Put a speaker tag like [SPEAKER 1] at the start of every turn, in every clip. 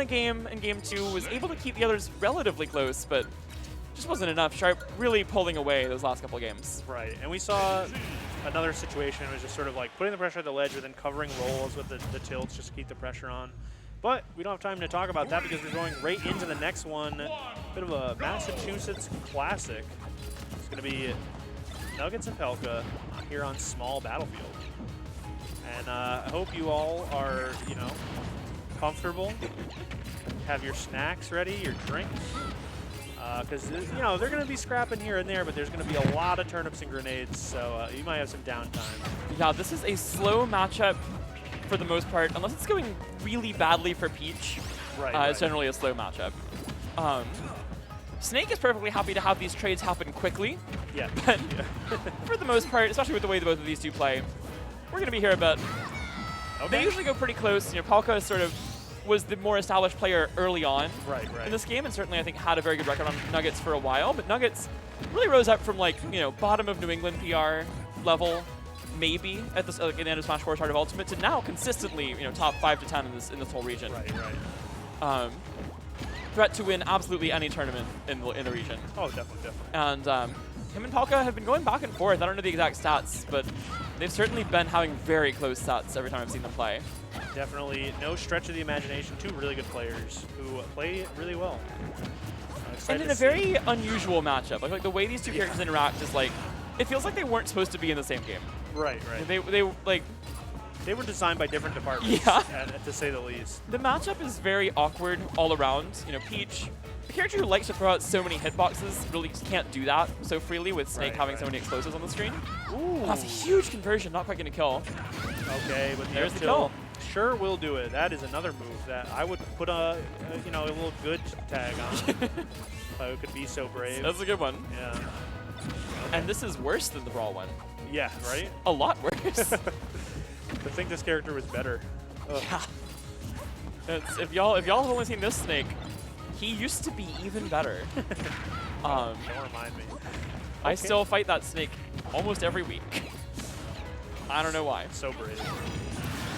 [SPEAKER 1] a game in game 2, was able to keep the others relatively close, but just wasn't enough. Sharp really pulling away those last couple of games.
[SPEAKER 2] Right, and we saw another situation. It was just sort of like putting the pressure at the ledge, but then covering rolls with the tilts just to keep the pressure on. But we don't have time to talk about that because we're going right into the next one. Bit of a Massachusetts classic. It's going to be Nuggetz and Pelca here on Small Battlefield. And I hope you all are, you know, comfortable. Have your snacks ready, your drinks. Because, you know, they're going to be scrapping here and there, but there's going to be a lot of turnips and grenades, so you might have some downtime.
[SPEAKER 1] Yeah, this is a slow matchup for the most part. Unless it's going really badly for Peach, it's generally a slow matchup. Snake is perfectly happy to have these trades happen quickly.
[SPEAKER 2] Yeah.
[SPEAKER 1] But for the most part, especially with the way both of these two play, we're going to be here a bit.
[SPEAKER 2] Okay.
[SPEAKER 1] They usually go pretty close. You know, Pelca sort of was the more established player early on in this game, and certainly I think had a very good record on Nuggetz for a while. But Nuggetz really rose up from, like, you know, bottom of New England PR level, maybe at this in the end of Smash 4 Heart of Ultimate, to now consistently, you know, top 5 to 10 in this whole region. Threat to win absolutely any tournament in the region.
[SPEAKER 2] Oh, definitely.
[SPEAKER 1] And him and Pelca have been going back and forth. I don't know the exact stats, but they've certainly been having very close stats every time I've seen them play.
[SPEAKER 2] Definitely no stretch of the imagination. Two really good players who play really well.
[SPEAKER 1] And in a very unusual matchup. Like the way these two characters interact is like, it feels like they weren't supposed to be in the same game.
[SPEAKER 2] Right. They were designed by different departments, to say the least.
[SPEAKER 1] The matchup is very awkward all around. You know, Peach, a character who likes to throw out so many hitboxes, really can't do that so freely with Snake having so many explosives on the screen.
[SPEAKER 2] Ooh.
[SPEAKER 1] That's a huge conversion, not quite going to kill.
[SPEAKER 2] Okay, but
[SPEAKER 1] there's the kill.
[SPEAKER 2] Sure will do it. That is another move that I would put a little good tag on. If I could be so brave.
[SPEAKER 1] That's a good one.
[SPEAKER 2] Yeah. Okay.
[SPEAKER 1] And this is worse than the Brawl one.
[SPEAKER 2] Yeah, right?
[SPEAKER 1] A lot worse.
[SPEAKER 2] I think this character was better. Ugh.
[SPEAKER 1] Yeah. If y'all have only seen this Snake, he used to be even better.
[SPEAKER 2] Don't remind me.
[SPEAKER 1] I still fight that Snake almost every week. I don't know why.
[SPEAKER 2] So brave.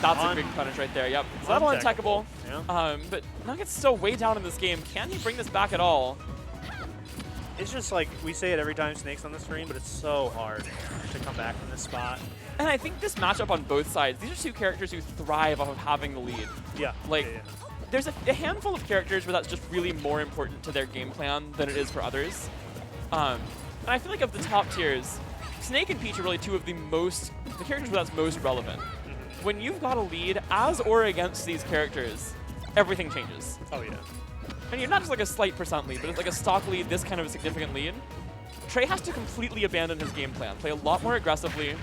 [SPEAKER 1] That's a big punish right there. Yep. It's not untechable.
[SPEAKER 2] Yeah.
[SPEAKER 1] But Nugget's still way down in this game. Can he bring this back at all?
[SPEAKER 2] It's just like we say it every time Snake's on the screen, but it's so hard to come back from this spot.
[SPEAKER 1] And I think this matchup on both sides, these are two characters who thrive off of having the lead.
[SPEAKER 2] Yeah.
[SPEAKER 1] Like, there's a handful of characters where that's just really more important to their game plan than it is for others. And I feel like of the top tiers, Snake and Peach are really two of the characters where that's most relevant. When you've got a lead, as or against these characters, everything changes.
[SPEAKER 2] Oh, yeah.
[SPEAKER 1] And you're not just like a slight percent lead, but it's like a stock lead, this kind of a significant lead. Trey has to completely abandon his game plan, play a lot more aggressively,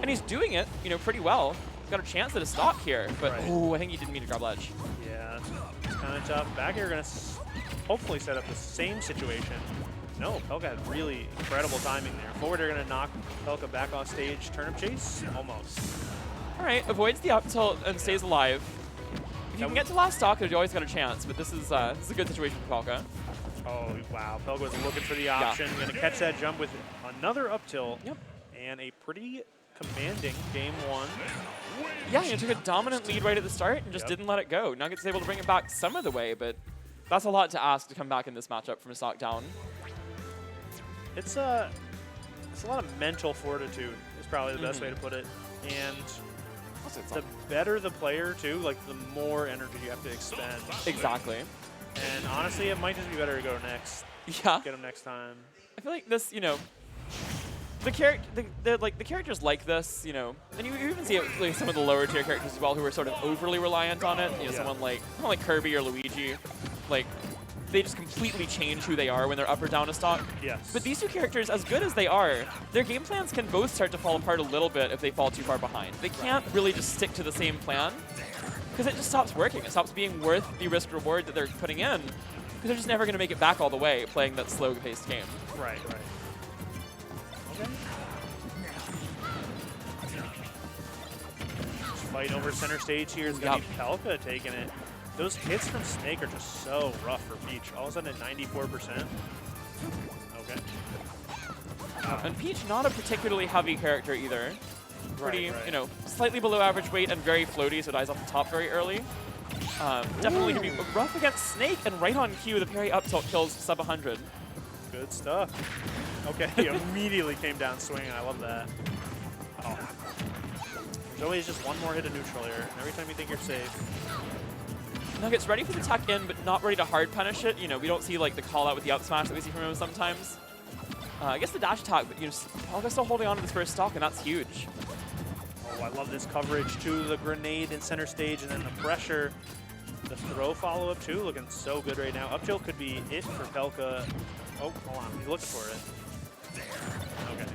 [SPEAKER 1] and he's doing it, you know, pretty well. He's got a chance at a stock here, but I think he didn't mean to grab ledge.
[SPEAKER 2] Yeah, it's kind of tough. Back here, going to hopefully set up the same situation. No, Pelca had really incredible timing there. Forward, they're going to knock Pelca back off stage. Turnip chase, almost.
[SPEAKER 1] All right, avoids the up tilt and stays alive. If you can get to last stock, you always got a chance, but this is a good situation for Pelca.
[SPEAKER 2] Oh, wow. Pelca was looking for the option. Going to catch that jump with another up tilt.
[SPEAKER 1] Yep.
[SPEAKER 2] And a pretty commanding game one.
[SPEAKER 1] Yeah, he took a dominant lead right at the start and just didn't let it go. Nuggetz is able to bring it back some of the way, but that's a lot to ask to come back in this matchup from a stock down.
[SPEAKER 2] It's a lot of mental fortitude is probably the best way to put it. And the better the player, too, like the more energy you have to expend.
[SPEAKER 1] Exactly.
[SPEAKER 2] And honestly, it might just be better to go next.
[SPEAKER 1] Yeah.
[SPEAKER 2] Get him next time.
[SPEAKER 1] I feel like this, you know, the characters like this, you know, and you even see it with like some of the lower tier characters as well who are sort of overly reliant on it. You know, someone like Kirby or Luigi, like they just completely change who they are when they're up or down a stock.
[SPEAKER 2] Yes.
[SPEAKER 1] But these two characters, as good as they are, their game plans can both start to fall apart a little bit if they fall too far behind. They can't really just stick to the same plan because it just stops working. It stops being worth the risk reward that they're putting in because they're just never going to make it back all the way playing that slow-paced game.
[SPEAKER 2] Right. Okay. Fight over center stage here is going to be Pelca taking it. Those hits from Snake are just so rough for Peach. All of a sudden at 94%. Okay.
[SPEAKER 1] And Peach, not a particularly heavy character either. Pretty, you know, slightly below average weight and very floaty, so dies off the top very early. Definitely going to be rough against Snake, and right on cue, the parry up tilt kills sub 100.
[SPEAKER 2] Good stuff. Okay, he immediately came down swinging. I love that. Oh. There's always just one more hit of neutral here, and every time you think you're safe.
[SPEAKER 1] Nuggetz ready for the tuck in, but not ready to hard punish it. You know, we don't see like the call out with the up smash that we see from him sometimes. I guess the dash attack, but you know, Pelca still holding on to this first stock, and that's huge.
[SPEAKER 2] Oh, I love this coverage too. The grenade in center stage, and then the pressure. The throw follow-up too, looking so good right now. Up tilt could be it for Pelca. Oh, hold on, he's looking for it. Okay.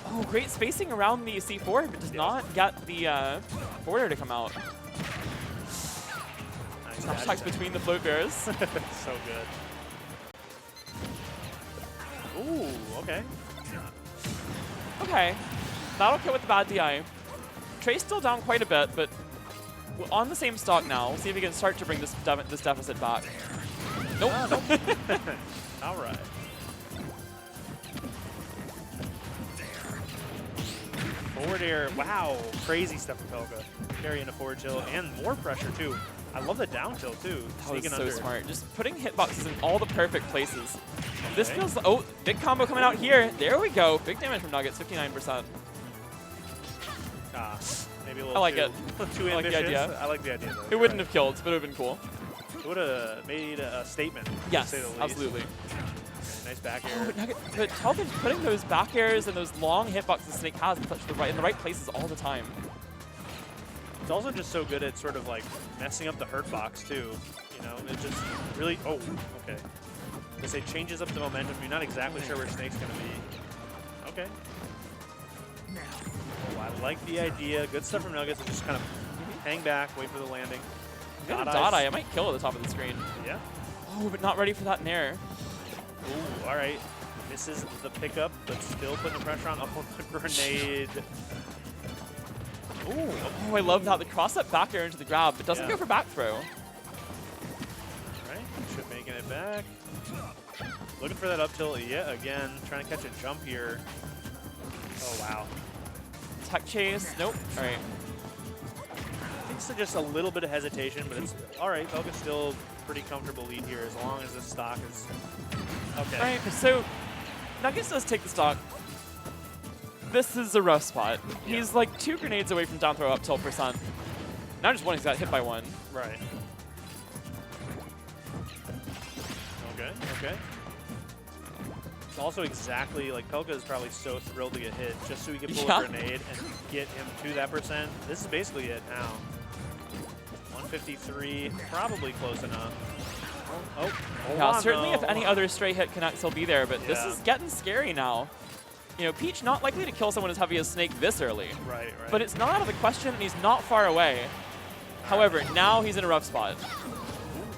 [SPEAKER 1] Oh, great spacing around the C4, but does not get the forwarder to come out.
[SPEAKER 2] Nice
[SPEAKER 1] Dash attacks between the float bears.
[SPEAKER 2] So good. Ooh, okay.
[SPEAKER 1] Okay, that'll kill with the bad DI. Trey's still down quite a bit, but on the same stock now. We'll see if we can start to bring this deficit back. Nope.
[SPEAKER 2] All right. Forward air. Wow. Crazy stuff from Pelca. Carrying a forward tilt and more pressure, too. I love the down tilt, too.
[SPEAKER 1] That was so
[SPEAKER 2] under.
[SPEAKER 1] smart. Just putting hitboxes in all the perfect places. Okay. This feels... Oh, big combo coming out here. There we go. Big damage from Nuggetz, 59%.
[SPEAKER 2] Maybe a little
[SPEAKER 1] I like
[SPEAKER 2] too,
[SPEAKER 1] it.
[SPEAKER 2] Too
[SPEAKER 1] I like
[SPEAKER 2] ambitious.
[SPEAKER 1] the idea.
[SPEAKER 2] I like the idea, though.
[SPEAKER 1] It wouldn't have killed, but it would have been cool.
[SPEAKER 2] It would have made a statement,
[SPEAKER 1] yes,
[SPEAKER 2] to say the least.
[SPEAKER 1] Absolutely.
[SPEAKER 2] Nice back air.
[SPEAKER 1] Oh, but Pelca's putting those back airs and those long hitboxes Snake has in the right places all the time.
[SPEAKER 2] It's also just so good at sort of like messing up the hurt box too. You know, it just really. Oh, okay. They say changes up the momentum. You're not exactly sure where Snake's gonna be. Okay. Oh, I like the idea. Good stuff from Nuggetz. And just kind of hang back, wait for the landing.
[SPEAKER 1] Dot eye. I might kill at the top of the screen.
[SPEAKER 2] Yeah.
[SPEAKER 1] Oh, but not ready for that nair.
[SPEAKER 2] Ooh, all right. Misses the pickup, but still putting the pressure on. Oh, the grenade.
[SPEAKER 1] Ooh. Oh, I love that. The cross-up back air into the grab, but doesn't go for back throw.
[SPEAKER 2] All right. Should making it back. Looking for that up tilt yet again. Trying to catch a jump here. Oh, wow.
[SPEAKER 1] Tech chase. Nope. All right.
[SPEAKER 2] It's just a little bit of hesitation, but it's all right. Pelca's still pretty comfortable lead here as long as the stock is okay.
[SPEAKER 1] All right, so Nuggetz does take the stock. This is a rough spot. Yeah. He's like 2 grenades away from down throw up tilt %. Now just one, he's got hit by 1.
[SPEAKER 2] Right. Okay, okay. It's also exactly like Pelca is probably so thrilled to get hit just so he can pull a grenade and get him to that %. This is basically it now. 153, probably close enough. Oh,
[SPEAKER 1] yeah, certainly if any other stray hit connects, he'll be there, but this is getting scary now. You know, Peach not likely to kill someone as heavy as Snake this early.
[SPEAKER 2] Right, right.
[SPEAKER 1] But it's not out of the question, and he's not far away. However, now he's in a rough spot.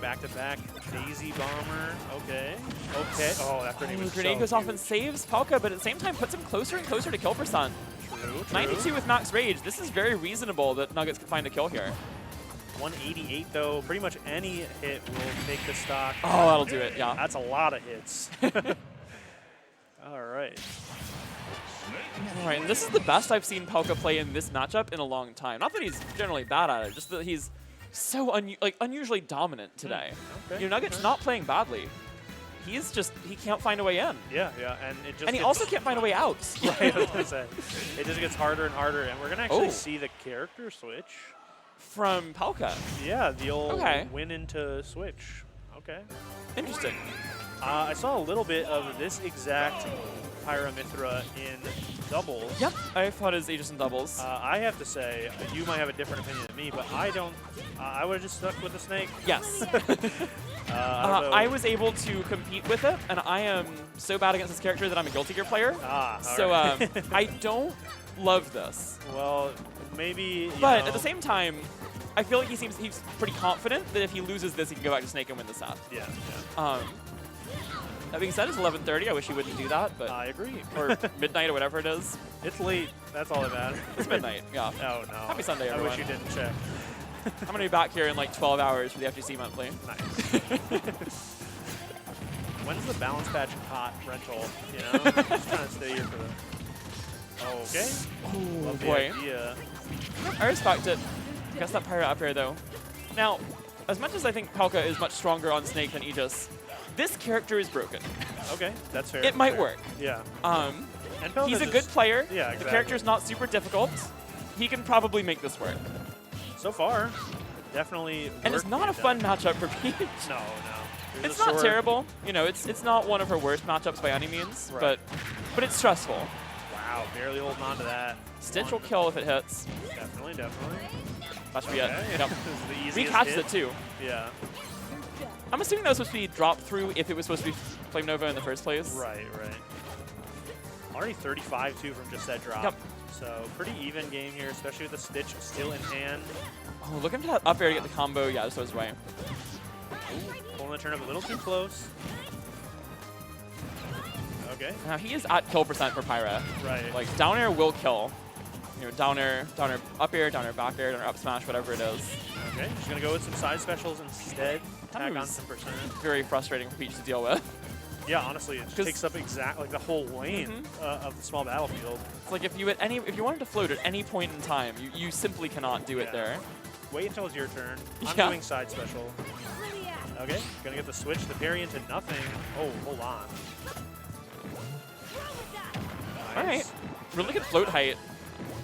[SPEAKER 2] Back-to-back Daisy Bomber. Okay. Okay. Oh, that grenade was
[SPEAKER 1] grenade
[SPEAKER 2] so
[SPEAKER 1] goes
[SPEAKER 2] huge.
[SPEAKER 1] off and saves Pelca, but at the same time puts him closer and closer to kill %.
[SPEAKER 2] True.
[SPEAKER 1] 92 with max rage. This is very reasonable that Nuggetz can find a kill here.
[SPEAKER 2] 188 though. Pretty much any hit will make the stock.
[SPEAKER 1] Oh, that'll do it. Yeah.
[SPEAKER 2] That's a lot of hits. All right.
[SPEAKER 1] All right, and this is the best I've seen Pelca play in this matchup in a long time. Not that he's generally bad at it, just that he's so unusually dominant today.
[SPEAKER 2] Okay.
[SPEAKER 1] You know, Nuggetz not playing badly. He's just, he can't find a way in.
[SPEAKER 2] Yeah, yeah, and it just.
[SPEAKER 1] And he also can't find a way out.
[SPEAKER 2] Right, I was gonna say. It just gets harder and harder, and we're gonna actually see the character switch.
[SPEAKER 1] From Pelca.
[SPEAKER 2] Yeah, the old win into switch. Okay.
[SPEAKER 1] Interesting.
[SPEAKER 2] I saw a little bit of this exact Pyramithra in doubles.
[SPEAKER 1] Yep, I thought it was Aegis in doubles.
[SPEAKER 2] I have to say, you might have a different opinion than me, but I don't. I would have just stuck with the Snake.
[SPEAKER 1] Yes.
[SPEAKER 2] I
[SPEAKER 1] was able to compete with it, and I am so bad against this character that I'm a Guilty Gear player. So I don't love this.
[SPEAKER 2] Well, maybe.
[SPEAKER 1] But at the same time, I feel like he's pretty confident that if he loses this, he can go back to Snake and win the set.
[SPEAKER 2] Yeah. Yeah.
[SPEAKER 1] That being said, it's 11:30. I wish he wouldn't do that, but
[SPEAKER 2] I agree.
[SPEAKER 1] Or midnight or whatever it is.
[SPEAKER 2] It's late. That's all that matters.
[SPEAKER 1] It's midnight. Yeah.
[SPEAKER 2] Oh no.
[SPEAKER 1] Happy Sunday, everyone.
[SPEAKER 2] I wish you didn't check.
[SPEAKER 1] I'm gonna be back here in like 12 hours for the FGC monthly.
[SPEAKER 2] Nice. When's the balance patch hot rental? You know, just trying to stay here for the. Okay.
[SPEAKER 1] Oh
[SPEAKER 2] Love the
[SPEAKER 1] boy.
[SPEAKER 2] idea.
[SPEAKER 1] I respect it. I guess that pirate up here though. Now, as much as I think Pelca is much stronger on Snake than Aegis, this character is broken.
[SPEAKER 2] Okay, that's fair.
[SPEAKER 1] It might work.
[SPEAKER 2] Yeah.
[SPEAKER 1] And he's a good player.
[SPEAKER 2] Yeah, exactly.
[SPEAKER 1] The character's not super difficult. He can probably make this work.
[SPEAKER 2] So far, definitely.
[SPEAKER 1] And it's not a fun matchup for Peach.
[SPEAKER 2] No.
[SPEAKER 1] It's not terrible. You know, it's not one of her worst matchups by any means,
[SPEAKER 2] right.
[SPEAKER 1] but it's stressful.
[SPEAKER 2] Wow, barely holding on to that.
[SPEAKER 1] Stitch will kill if it hits.
[SPEAKER 2] Definitely.
[SPEAKER 1] That should be it. Yep.
[SPEAKER 2] We
[SPEAKER 1] catches it too.
[SPEAKER 2] Yeah.
[SPEAKER 1] I'm assuming that was supposed to be drop through if it was supposed to be Flame Nova in the first place.
[SPEAKER 2] Right. Already 35 too from just that drop.
[SPEAKER 1] Yep.
[SPEAKER 2] So pretty even game here, especially with the Stitch still in hand.
[SPEAKER 1] Oh, looking for that up air to get the combo. Yeah, this was way.
[SPEAKER 2] Pulling the turnip a little too close. Okay.
[SPEAKER 1] Now he is at kill percent for Pyra.
[SPEAKER 2] Right.
[SPEAKER 1] Like down air will kill. You know, down air up air, down air back air, down air up smash, whatever it is.
[SPEAKER 2] Okay, just gonna go with some side specials instead. Tag on some percent.
[SPEAKER 1] Very frustrating for Peach to deal with.
[SPEAKER 2] Yeah, honestly, it just takes up exactly the whole lane of the small battlefield.
[SPEAKER 1] It's like if you wanted to float at any point in time, you simply cannot do it there.
[SPEAKER 2] Wait until it's your turn. I'm doing side special. Okay, gonna get the switch, the parry into nothing. Oh, hold on. Nice.
[SPEAKER 1] All right, really good float height.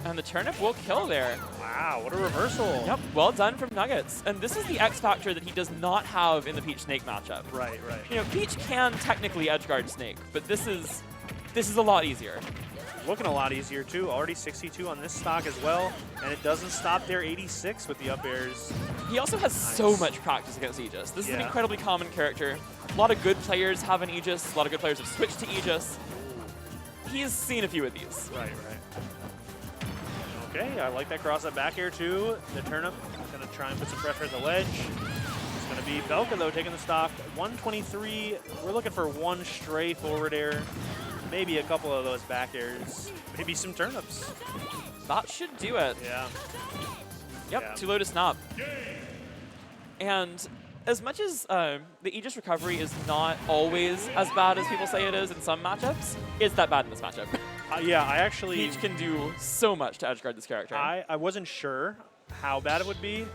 [SPEAKER 1] And the turnip will kill there.
[SPEAKER 2] Wow, what a reversal.
[SPEAKER 1] Yep, well done from Nuggetz. And this is the X factor that he does not have in the Peach Snake matchup.
[SPEAKER 2] Right.
[SPEAKER 1] You know, Peach can technically edgeguard Snake, but this is a lot easier.
[SPEAKER 2] Looking a lot easier too. Already 62 on this stock as well, and it doesn't stop there. 86 with the up airs.
[SPEAKER 1] He also has so much practice against Aegis. This is an incredibly common character. A lot of good players have an Aegis. A lot of good players have switched to Aegis. He's seen a few of these.
[SPEAKER 2] Right. Okay, I like that cross up back air too. The turnip gonna try and put some pressure at the ledge. It's gonna be Pelca though taking the stock. 123. We're looking for one stray forward air, maybe a couple of those back airs, maybe some turnips.
[SPEAKER 1] That should do it.
[SPEAKER 2] Yeah.
[SPEAKER 1] Yep, too low to snap. And as much as the Aegis recovery is not always as bad as people say it is in some matchups, it's that bad in this matchup.
[SPEAKER 2] Yeah, I actually...
[SPEAKER 1] Peach can do so much to edgeguard this character.
[SPEAKER 2] I wasn't sure how bad it would be,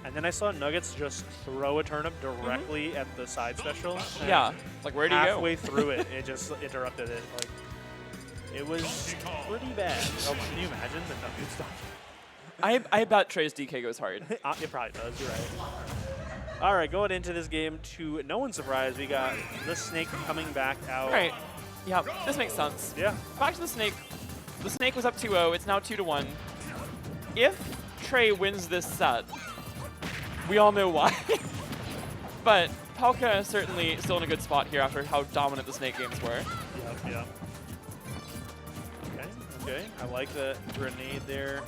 [SPEAKER 2] and then I saw Nuggetz just throw a turnip directly at the side special.
[SPEAKER 1] Yeah, it's like, where do you go?
[SPEAKER 2] Halfway through it, it just interrupted it. Like, it was pretty bad. Oh, can you imagine the Nuggetz stuff?
[SPEAKER 1] I bet Trey's DK goes hard.
[SPEAKER 2] It probably does, you're right. All right, going into this game, to no one's surprise, we got the Snake coming back out.
[SPEAKER 1] All right. Yeah, this makes sense.
[SPEAKER 2] Yeah.
[SPEAKER 1] Back to the Snake. The Snake was up 2-0. It's now 2-1. If Trey wins this set, we all know why. But Pelca certainly still in a good spot here after how dominant the Snake games were.
[SPEAKER 2] Yeah. Okay. I like the grenade there.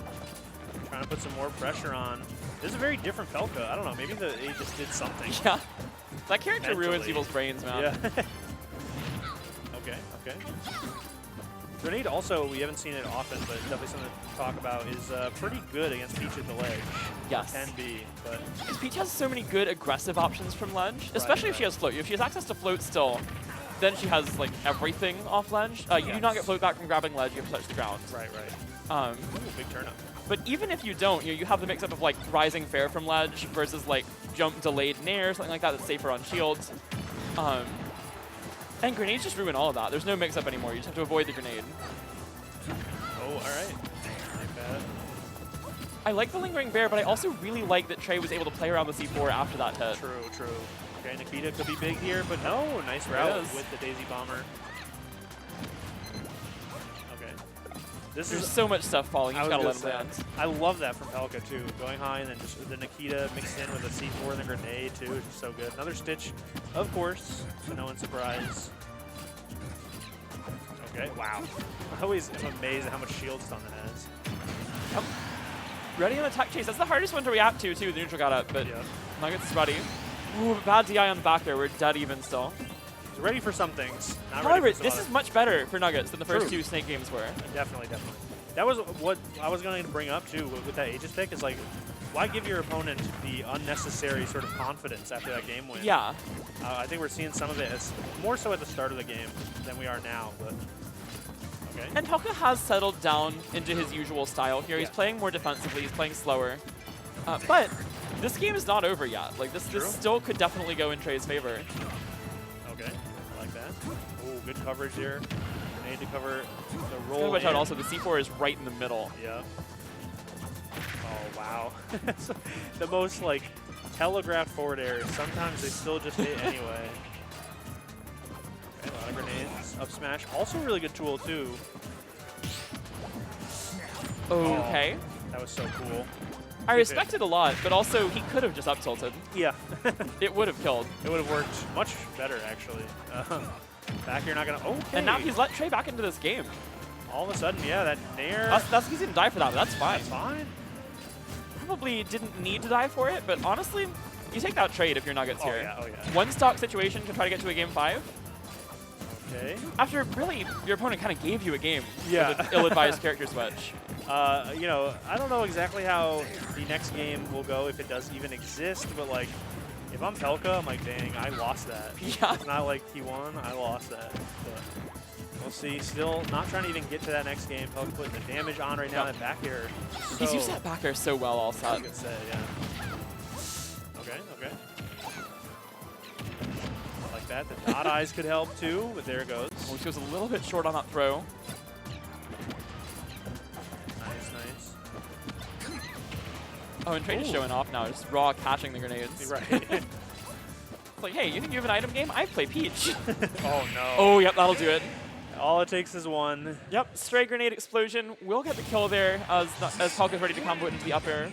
[SPEAKER 2] Trying to put some more pressure on. This is a very different Pelca. I don't know. Maybe they just did something.
[SPEAKER 1] Yeah. That character ruins people's brains, man.
[SPEAKER 2] Yeah. Okay. Grenade also, we haven't seen it often, but definitely something to talk about, is pretty good against Peach at the ledge.
[SPEAKER 1] Yes.
[SPEAKER 2] Can be, but...
[SPEAKER 1] Peach has so many good aggressive options from ledge, especially if she has float. If she has access to float still, then she has like everything off ledge. You do not get float back from grabbing ledge, you have to touch the ground.
[SPEAKER 2] Right.
[SPEAKER 1] Ooh,
[SPEAKER 2] big turnip.
[SPEAKER 1] But even if you don't, you have the mix-up of like rising fair from ledge versus like jump delayed nair, something like that that's safer on shields. And grenades just ruin all of that. There's no mix-up anymore. You just have to avoid the grenade.
[SPEAKER 2] Oh, all right. Like that.
[SPEAKER 1] I like the lingering bear, but I also really like that Trey was able to play around the C4 after that hit.
[SPEAKER 2] True. Okay, Nikita could be big here, but no. Nice route with the Daisy Bomber.
[SPEAKER 1] There's so much stuff falling. You just gotta let him land.
[SPEAKER 2] I love that from Pelca too. Going high and then just the Nikita mixed in with a C4 and the grenade too is just so good. Another Stitch, of course, so no one's surprised. Okay, wow. I always am amazed at how much shield stun it has.
[SPEAKER 1] Yep. Ready on the tech chase. That's the hardest one to react to too. The neutral got up, but Nuggetz is ready. Ooh, bad DI on the back there. We're dead even still.
[SPEAKER 2] He's ready for some things.
[SPEAKER 1] However, this is much better for Nuggetz than the first two Snake games were.
[SPEAKER 2] Definitely. That was what I was going to bring up too with that Aegis pick, is like, why give your opponent the unnecessary sort of confidence after that game win?
[SPEAKER 1] Yeah.
[SPEAKER 2] I think we're seeing some of it as more so at the start of the game than we are now, but okay.
[SPEAKER 1] And Pelca has settled down into his usual style here. He's playing more defensively. He's playing slower. But this game is not over yet. Like, this still could definitely go in Trey's favor.
[SPEAKER 2] Okay, I like that. Oh, good coverage here. Grenade to cover the roll.
[SPEAKER 1] Gotta watch out also, the C4 is right in the middle.
[SPEAKER 2] Yeah. Oh, wow. The most, like, telegraphed forward airs. Sometimes they still just hit anyway. Okay, a lot of grenades. Up smash. Also a really good tool, too.
[SPEAKER 1] Okay.
[SPEAKER 2] Oh, that was so cool.
[SPEAKER 1] I respect it a lot, but also he could have just up tilted.
[SPEAKER 2] Yeah.
[SPEAKER 1] It would have killed.
[SPEAKER 2] It would have worked much better, actually. Back here, not going to... Okay.
[SPEAKER 1] And now he's let Trey back into this game.
[SPEAKER 2] All of a sudden, yeah, that nair...
[SPEAKER 1] That's he didn't die for that, but that's fine.
[SPEAKER 2] That's fine.
[SPEAKER 1] Probably didn't need to die for it, but honestly, you take that trade if you're Nuggetz here.
[SPEAKER 2] Yeah, oh yeah.
[SPEAKER 1] One stock situation to try to get to a game 5.
[SPEAKER 2] Okay.
[SPEAKER 1] After really, your opponent kind of gave you a game
[SPEAKER 2] Yeah.
[SPEAKER 1] with an ill-advised character switch.
[SPEAKER 2] You know, I don't know exactly how the next game will go, if it does even exist, but like, if I'm Pelca, I'm like, dang, I lost that.
[SPEAKER 1] Yeah.
[SPEAKER 2] It's not like he won, I lost that. But we'll see. Still not trying to even get to that next game. Pelca putting the damage on right now. That back air.
[SPEAKER 1] He's used that back air so well all set.
[SPEAKER 2] I could say, yeah. Okay, okay. Like that. The dot eyes could help too, but there it goes.
[SPEAKER 1] Well, he goes a little bit short on that throw.
[SPEAKER 2] Nice, nice.
[SPEAKER 1] Oh, and Trey is showing off now, just raw catching the grenades.
[SPEAKER 2] Right.
[SPEAKER 1] It's like, hey, you think you have an item game? I play Peach.
[SPEAKER 2] Oh no.
[SPEAKER 1] Oh, yep, that'll do it.
[SPEAKER 2] All it takes is one.
[SPEAKER 1] Yep, stray grenade explosion will get the kill there as Pelca's ready to combo it into the up air.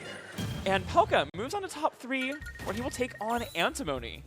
[SPEAKER 1] And Pelca moves on to top 3, where he will take on Antimony.